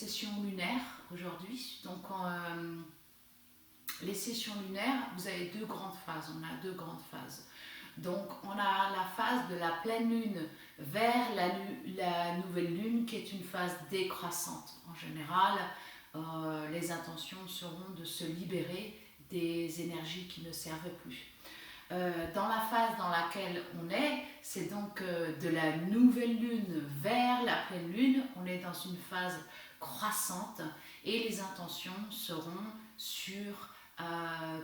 session lunaire aujourd'hui. Donc, les sessions lunaires, vous avez deux grandes phases. On a deux grandes phases. Donc, on a la phase de la pleine lune vers la nouvelle lune, qui est une phase décroissante. En général, les intentions seront de se libérer des énergies qui ne servent plus. Dans la phase dans laquelle on est, c'est donc de la nouvelle lune vers la pleine lune. On est dans une phase croissante et les intentions seront sur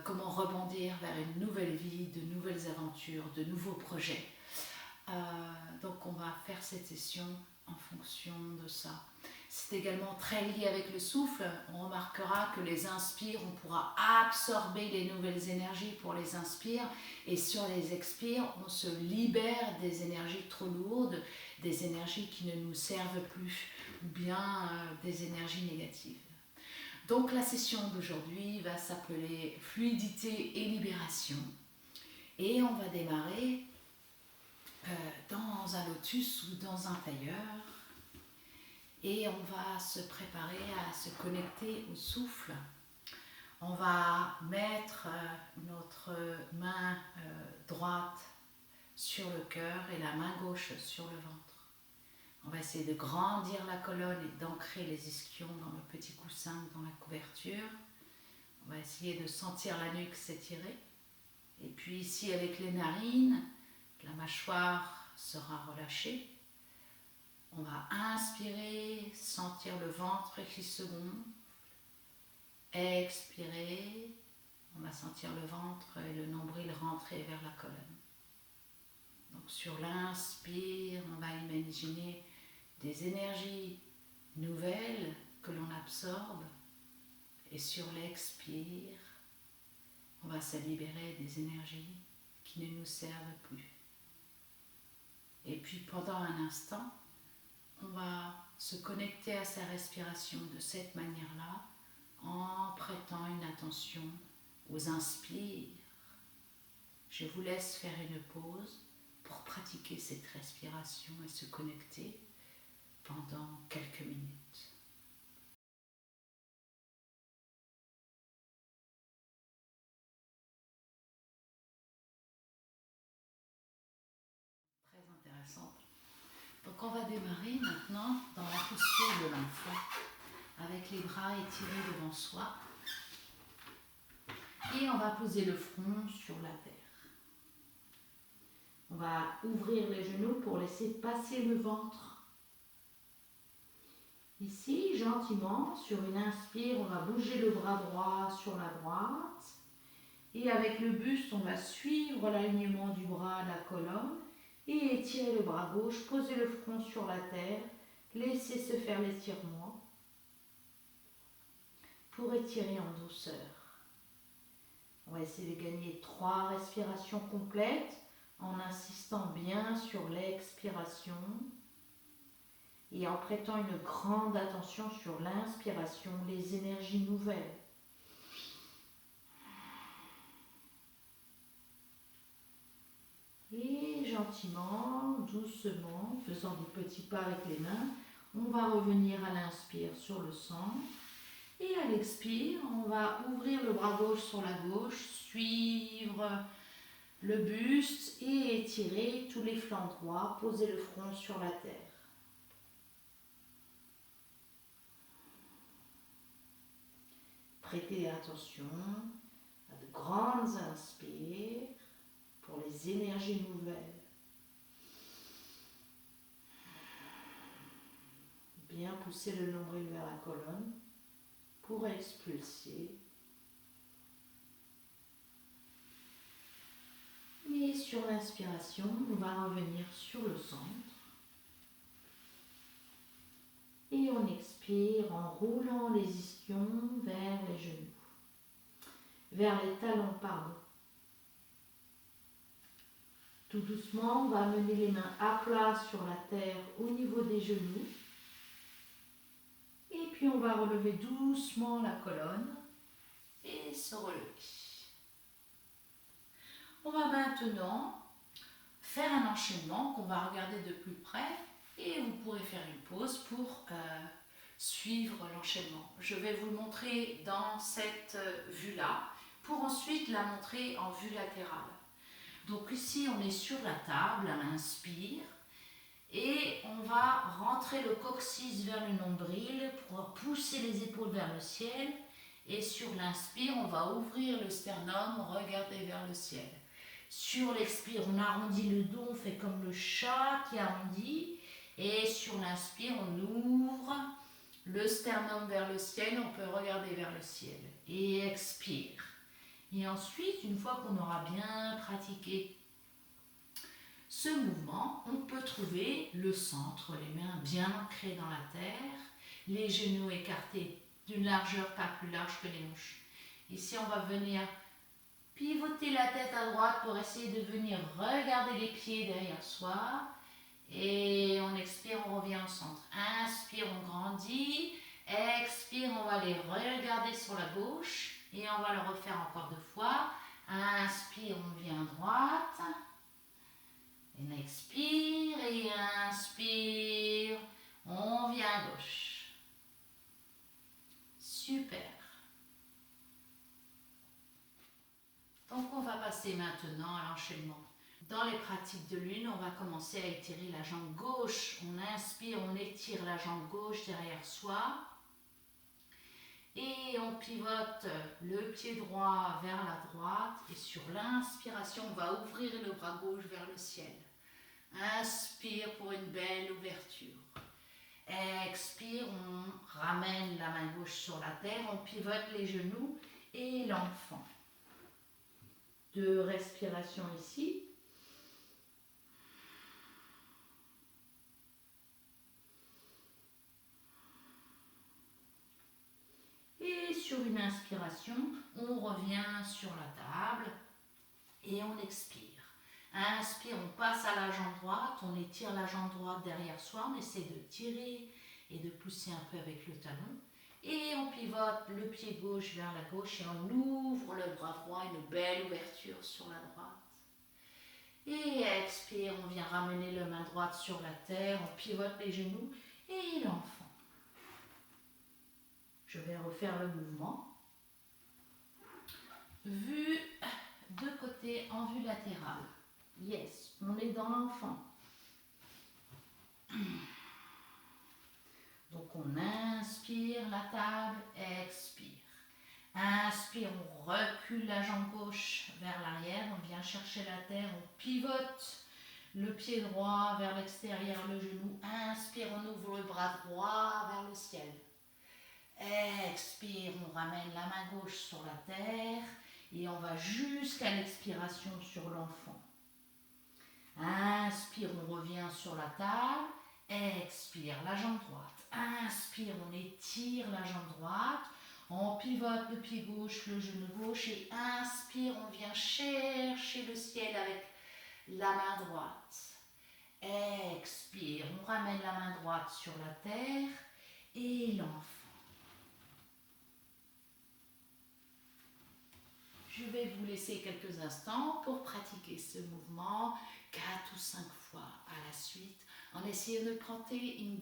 comment rebondir vers une nouvelle vie, de nouvelles aventures, de nouveaux projets. Donc on va faire cette session en fonction de ça. C'est également très lié avec le souffle. On remarquera que les inspires, on pourra absorber les nouvelles énergies pour les inspires, et sur les expires, on se libère des énergies trop lourdes, des énergies qui ne nous servent plus, ou bien des énergies négatives. Donc la session d'aujourd'hui va s'appeler Fluidité et Libération, et on va démarrer dans un lotus ou dans un tailleur. Et on va se préparer à se connecter au souffle. On va mettre notre main droite sur le cœur et la main gauche sur le ventre. On va essayer de grandir la colonne et d'ancrer les ischions dans le petit coussin, dans la couverture. On va essayer de sentir la nuque s'étirer. Et puis ici, avec les narines, la mâchoire sera relâchée. On va inspirer, sentir le ventre qui se gonfle. Expirer, on va sentir le ventre et le nombril rentrer vers la colonne. Donc sur l'inspire, on va imaginer des énergies nouvelles que l'on absorbe. Et sur l'expire, on va se libérer des énergies qui ne nous servent plus. Et puis pendant un instant, on va se connecter à sa respiration de cette manière-là, en prêtant une attention aux inspires. Je vous laisse faire une pause pour pratiquer cette respiration et se connecter pendant quelques minutes. Très intéressante. Donc on va démarrer maintenant dans la posture de l'enfant, avec les bras étirés devant soi, et on va poser le front sur la terre. On va ouvrir les genoux pour laisser passer le ventre. Ici, gentiment, sur une inspire, on va bouger le bras droit sur la droite, et avec le buste, on va suivre l'alignement du bras à la colonne, et étirer le bras gauche, poser le front sur la terre, laisser se faire l'étirement pour étirer en douceur. On va essayer de gagner 3 respirations complètes en insistant bien sur l'expiration et en prêtant une grande attention sur l'inspiration, les énergies nouvelles. Et gentiment, doucement, faisant des petits pas avec les mains, on va revenir à l'inspire sur le centre. Et à l'expire, on va ouvrir le bras gauche sur la gauche, suivre le buste et étirer tous les flancs droits, poser le front sur la terre. Prêtez attention à de grandes inspires pour les énergies nouvelles. Bien pousser le nombril vers la colonne pour expulser. Et sur l'inspiration, on va revenir sur le centre. Et on expire en roulant les ischions vers les genoux. Vers les talons, pardon. Tout doucement, on va amener les mains à plat sur la terre au niveau des genoux. Et puis on va relever doucement la colonne et se relever. On va maintenant faire un enchaînement qu'on va regarder de plus près, et vous pourrez faire une pause pour suivre l'enchaînement. Je vais vous le montrer dans cette vue-là, pour ensuite la montrer en vue latérale. Donc ici, on est sur la table, à l'inspire, et on va rentrer le coccyx vers le nombril pour pousser les épaules vers le ciel. Et sur l'inspire, on va ouvrir le sternum, regarder vers le ciel. Sur l'expire, on arrondit le dos, on fait comme le chat qui arrondit. Et sur l'inspire, on ouvre le sternum vers le ciel, on peut regarder vers le ciel. Et expire. Et ensuite, une fois qu'on aura bien pratiqué ce mouvement, on peut trouver le centre, les mains bien ancrées dans la terre, les genoux écartés d'une largeur pas plus large que les hanches. Ici, on va venir pivoter la tête à droite pour essayer de venir regarder les pieds derrière soi. Et on expire, on revient au centre. Inspire, on grandit. Expire, on va les regarder sur la gauche. Et on va le refaire encore 2 fois. Inspire, on vient à droite. On expire et inspire, on vient à gauche. Super. Donc on va passer maintenant à l'enchaînement. Dans les pratiques de lune, on va commencer à étirer la jambe gauche. On inspire, on étire la jambe gauche derrière soi. Et on pivote le pied droit vers la droite. Et sur l'inspiration, on va ouvrir le bras gauche vers le ciel. Inspire pour une belle ouverture. Expire, on ramène la main gauche sur la terre, on pivote les genoux et l'enfant. 2 respirations ici. Et sur une inspiration, on revient sur la table et on expire. Inspire, on passe à la jambe droite, on étire la jambe droite derrière soi, on essaie de tirer et de pousser un peu avec le talon. Et on pivote le pied gauche vers la gauche et on ouvre le bras droit, une belle ouverture sur la droite. Et expire, on vient ramener la main droite sur la terre, on pivote les genoux et l'enfant. Je vais refaire le mouvement. Vue de côté en vue latérale. Yes, on est dans l'enfant. Donc on inspire la table, expire. Inspire, on recule la jambe gauche vers l'arrière, on vient chercher la terre, on pivote le pied droit vers l'extérieur, le genou. Inspire, on ouvre le bras droit vers le ciel. Expire, on ramène la main gauche sur la terre et on va jusqu'à l'expiration sur l'enfant. Inspire, on revient sur la table. Expire, la jambe droite. Inspire, on étire la jambe droite. On pivote le pied gauche, le genou gauche. Et inspire, on vient chercher le ciel avec la main droite. Expire, on ramène la main droite sur la terre. Et l'enfant. Je vais vous laisser quelques instants pour pratiquer ce mouvement 4 ou 5 fois à la suite en essayant de prêter une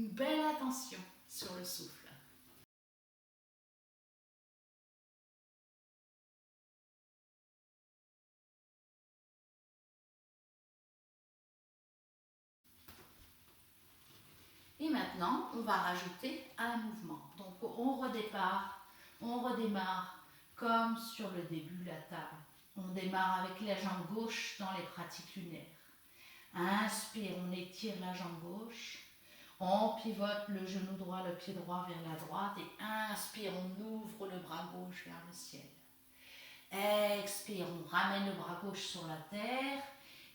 belle attention sur le souffle. Et maintenant, on va rajouter un mouvement. Donc on redémarre comme sur le début de la table. On démarre avec la jambe gauche dans les pratiques lunaires. Inspire, on étire la jambe gauche. On pivote le genou droit, le pied droit vers la droite. Et inspire, on ouvre le bras gauche vers le ciel. Expire, on ramène le bras gauche sur la terre.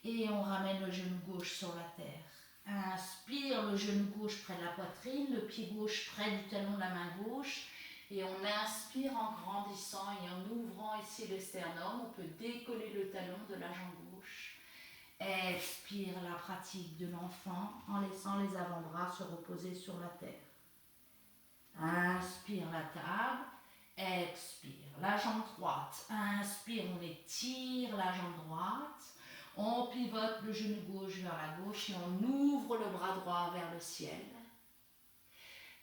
Et on ramène le genou gauche sur la terre. Inspire, le genou gauche près de la poitrine, le pied gauche près du talon de la main gauche. Et on inspire en grandissant et en ouvrant ici le sternum. On peut décoller le talon de la jambe gauche. Expire la pratique de l'enfant en laissant les avant-bras se reposer sur la terre. Inspire la table. Expire la jambe droite. Inspire, on étire la jambe droite. On pivote le genou gauche vers la gauche et on ouvre le bras droit vers le ciel.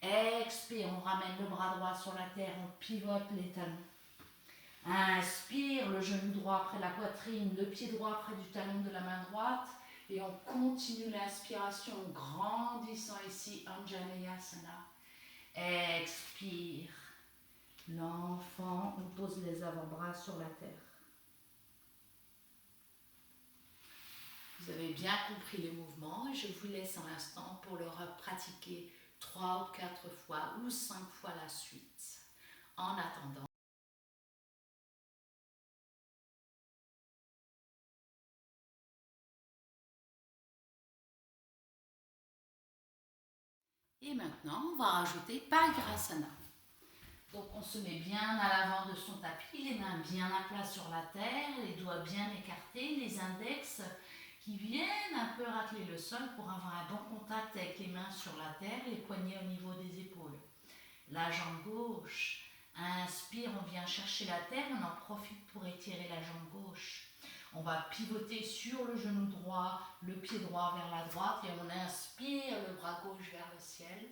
Expire, on ramène le bras droit sur la terre, on pivote les talons. Inspire, le genou droit près de la poitrine, le pied droit près du talon de la main droite. Et on continue l'inspiration en grandissant ici, Anjaneyasana. Expire. L'enfant, on pose les avant-bras sur la terre. Vous avez bien compris le mouvement et je vous laisse un instant pour le pratiquer 3 ou 4 fois ou 5 fois la suite. En attendant, et maintenant, on va rajouter Pagrasana. Donc on se met bien à l'avant de son tapis, les mains bien à plat sur la terre, les doigts bien écartés, les index qui viennent un peu racler le sol pour avoir un bon contact avec les mains sur la terre, les poignets au niveau des épaules. La jambe gauche, inspire, on vient chercher la terre, on en profite pour étirer la jambe gauche. On va pivoter sur le genou droit, le pied droit vers la droite et on inspire le bras gauche vers le ciel.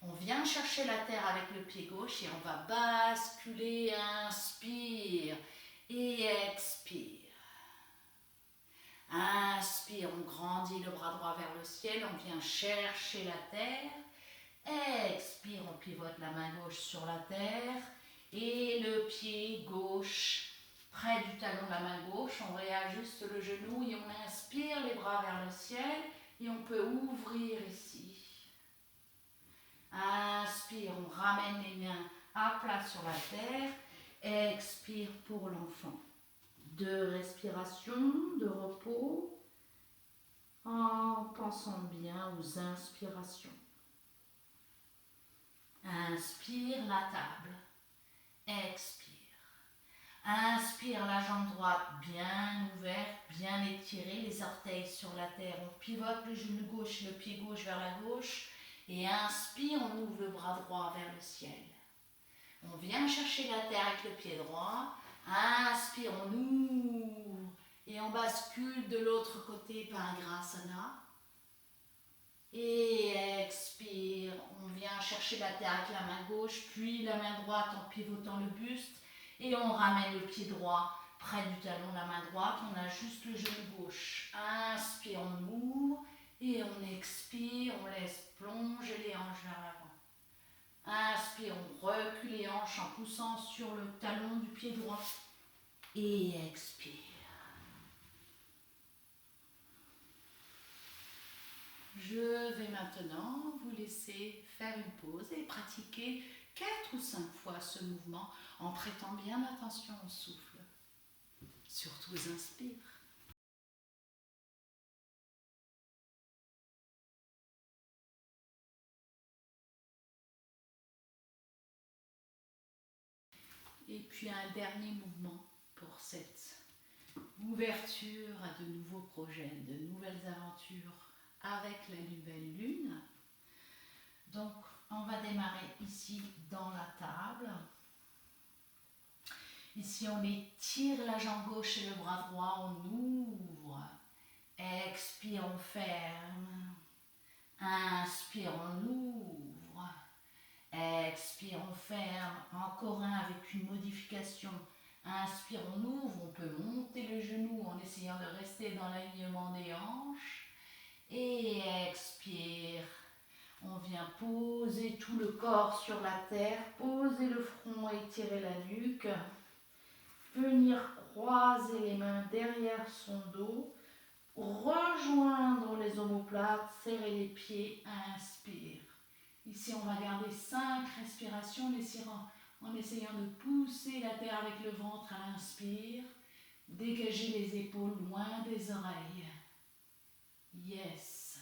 On vient chercher la terre avec le pied gauche et on va basculer, inspire et expire. Inspire, on grandit le bras droit vers le ciel, on vient chercher la terre. Expire, on pivote la main gauche sur la terre et le pied gauche près du talon de la main gauche. On réajuste le genou et on inspire les bras vers le ciel et on peut ouvrir ici. Inspire, on ramène les mains à plat sur la terre. Expire pour l'enfant. 2 respirations, de repos, en pensant bien aux inspirations. Inspire la table. Expire. Inspire la jambe droite bien ouverte, bien étirée, les orteils sur la terre. On pivote le genou gauche, le pied gauche vers la gauche. Et inspire, on ouvre le bras droit vers le ciel. On vient chercher la terre avec le pied droit. Inspire, on ouvre. Et on bascule de l'autre côté Pagrasana. Et expire, on vient chercher la terre avec la main gauche, puis la main droite en pivotant le buste. Et on ramène le pied droit près du talon de la main droite. On ajuste le genou gauche. Inspire, on ouvre. Et on expire, on laisse plonger les hanches vers l'avant. Inspire, on recule les hanches en poussant sur le talon du pied droit. Et expire. Je vais maintenant vous laisser faire une pause et pratiquer 4 ou 5 fois ce mouvement en prêtant bien attention au souffle. Surtout inspire. Et puis un dernier mouvement pour cette ouverture à de nouveaux projets, de nouvelles aventures avec la nouvelle lune. Donc on va démarrer ici dans la table. Ici on étire la jambe gauche et le bras droit, on ouvre. Expire, on ferme. Inspire, on ouvre. Expire, on ferme. Encore un avec une modification. Inspire, on ouvre. On peut monter le genou en essayant de rester dans l'alignement des hanches. Et expire. On vient poser tout le corps sur la terre. Poser le front, étirer la nuque. Venir croiser les mains derrière son dos. Rejoindre les omoplates, serrer les pieds, inspire. Ici, on va garder 5 respirations en essayant de pousser la terre avec le ventre à l'inspire. Dégager les épaules loin des oreilles. Yes.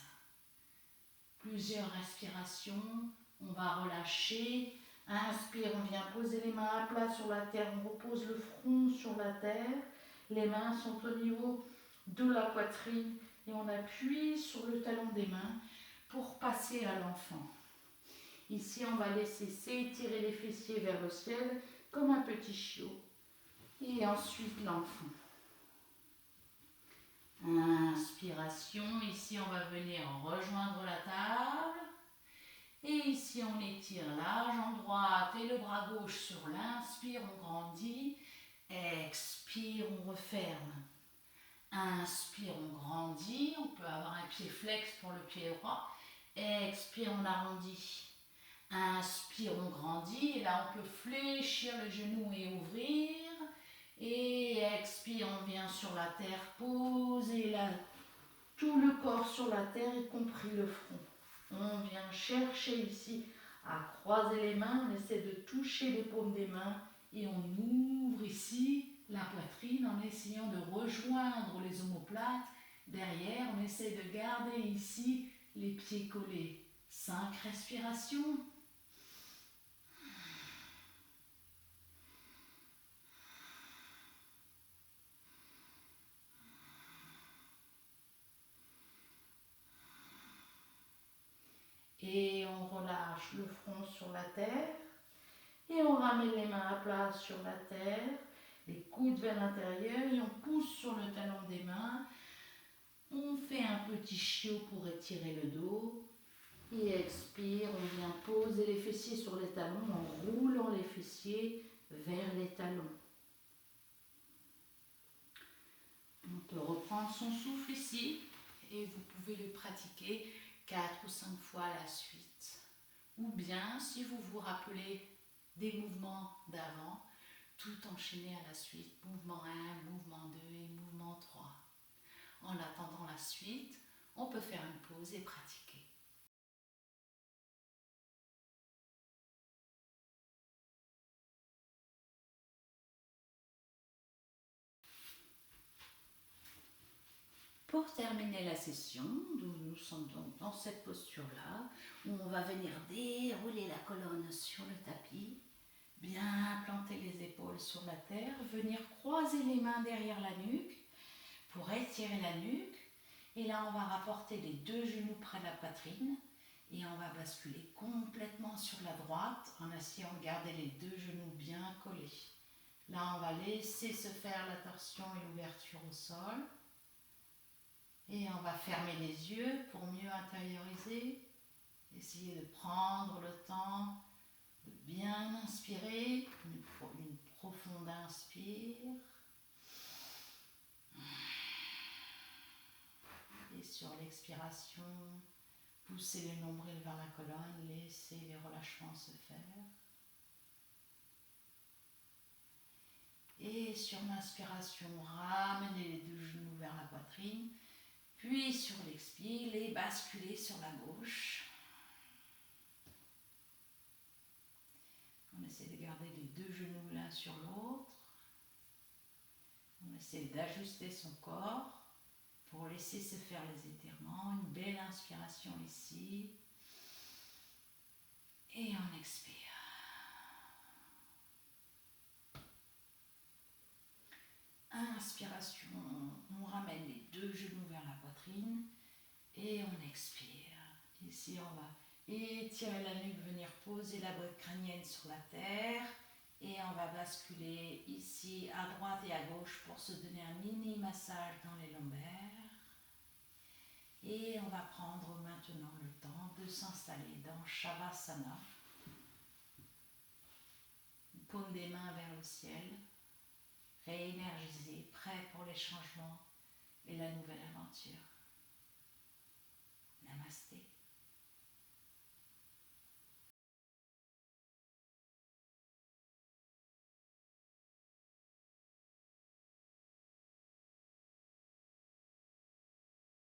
Plusieurs respirations. On va relâcher. Inspire, on vient poser les mains à plat sur la terre. On repose le front sur la terre. Les mains sont au niveau de la poitrine et on appuie sur le talon des mains pour passer à l'enfant. Ici, on va laisser s'étirer les fessiers vers le ciel comme un petit chiot. Et ensuite, l'enfant. Inspiration. Ici, on va venir rejoindre la table. Et ici, on étire la jambe droite et le bras gauche sur l'inspire, on grandit. Expire, on referme. Inspire, on grandit. On peut avoir un pied flex pour le pied droit. Expire, on arrondit. Inspire, on grandit. Et là, on peut fléchir le genou et ouvrir. Et expire, on vient sur la terre, poser tout le corps sur la terre, y compris le front. On vient chercher ici à croiser les mains, on essaie de toucher les paumes des mains et on ouvre ici la poitrine en essayant de rejoindre les omoplates. Derrière, on essaie de garder ici les pieds collés. 5 respirations. Et on relâche le front sur la terre. Et on ramène les mains à plat sur la terre, les coudes vers l'intérieur et on pousse sur le talon des mains. On fait un petit chiot pour étirer le dos. Et expire, on vient poser les fessiers sur les talons en roulant les fessiers vers les talons. On peut reprendre son souffle ici et vous pouvez le pratiquer 4 ou 5 fois à la suite. Ou bien, si vous vous rappelez des mouvements d'avant, tout enchaîner à la suite. Mouvement 1, mouvement 2 et mouvement 3. En attendant la suite, on peut faire une pause et pratiquer. Pour terminer la session, nous sommes donc dans cette posture-là, où on va venir dérouler la colonne sur le tapis, bien planter les épaules sur la terre, venir croiser les mains derrière la nuque pour étirer la nuque. Et là, on va rapporter les 2 genoux près de la poitrine et on va basculer complètement sur la droite en essayant de garder les 2 genoux bien collés. Là, on va laisser se faire la torsion et l'ouverture au sol. Et on va fermer les yeux pour mieux intérioriser. Essayer de prendre le temps de bien inspirer, une profonde inspire. Et sur l'expiration, poussez le nombril vers la colonne, laissez les relâchements se faire. Et sur l'inspiration, ramenez les 2 genoux vers la poitrine. Puis sur l'expire, les basculez sur la gauche. On essaie de garder les 2 genoux l'un sur l'autre. On essaie d'ajuster son corps pour laisser se faire les étirements. Une belle inspiration ici. Et on expire. Inspiration, on ramène les 2 genoux vers la poitrine et on expire. Ici, on va étirer la nuque, venir poser la boîte crânienne sur la terre et on va basculer ici à droite et à gauche pour se donner un mini massage dans les lombaires. Et on va prendre maintenant le temps de s'installer dans Shavasana. Paume des mains vers le ciel. Réénergisé, prêt pour les changements et la nouvelle aventure. Namasté.